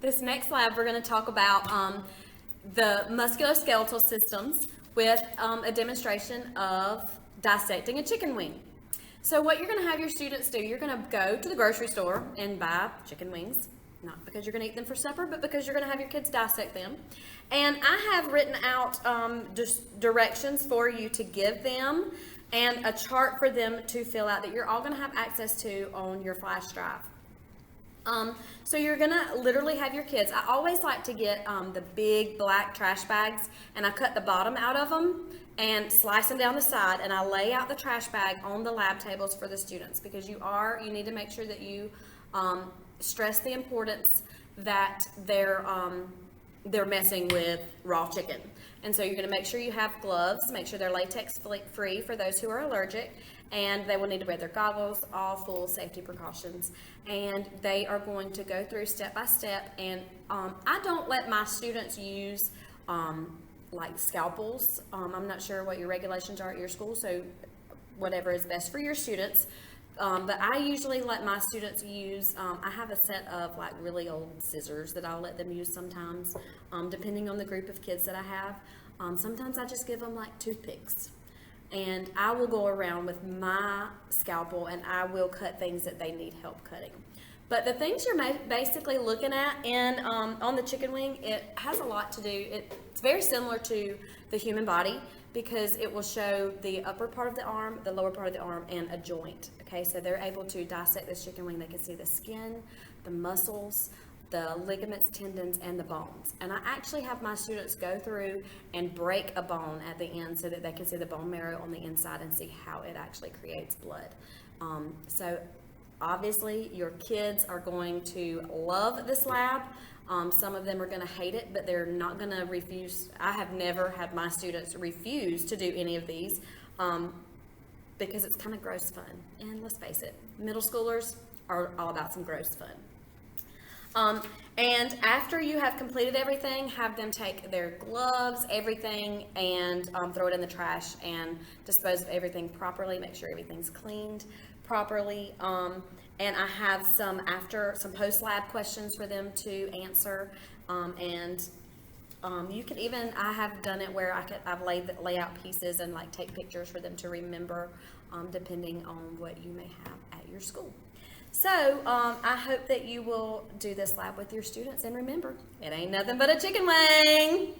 This next lab, we're going to talk about the musculoskeletal systems with a demonstration of dissecting a chicken wing. So what you're going to have your students do, you're going to go to the grocery store and buy chicken wings, not because you're going to eat them for supper, but because you're going to have your kids dissect them. And I have written out just directions for you to give them and a chart for them to fill out that you're all going to have access to on your flash drive. So you're going to literally have your kids. I always like to get the big black trash bags, and I cut the bottom out of them and slice them down the side, and I lay out the trash bag on the lab tables for the students, because you need to make sure that you stress the importance that they're messing with raw chicken. And so you're going to make sure you have gloves, make sure they're latex free for those who are allergic, and they will need to wear their goggles, all full safety precautions. And they are going to go through step by step, and I don't let my students use like scalpels. I'm not sure what your regulations are at your school, so whatever is best for your students. But I usually let my students use, I have a set of like really old scissors that I'll let them use sometimes, depending on the group of kids that I have. Sometimes I just give them like toothpicks. And I will go around with my scalpel and I will cut things that they need help cutting. But the things you're basically looking at in on the chicken wing, it has a lot to do. It's very similar to the human body, because it will show the upper part of the arm, the lower part of the arm, and a joint. Okay, so they're able to dissect this chicken wing. They can see the skin, the muscles, the ligaments, tendons, and the bones. And I actually have my students go through and break a bone at the end so that they can see the bone marrow on the inside and see how it actually creates blood. So obviously your kids are going to love this lab. Some of them are going to hate it, but they're not going to refuse. I have never had my students refuse to do any of these because it's kind of gross fun. And let's face it, middle schoolers are all about some gross fun. And after you have completed everything, have them take their gloves, everything, and throw it in the trash and dispose of everything properly. Make sure everything's cleaned properly. And I have some post-lab questions for them to answer. You can even, I have done it where I've lay out pieces and like take pictures for them to remember, depending on what you may have at your school. So I hope that you will do this lab with your students, and remember, it ain't nothing but a chicken wing.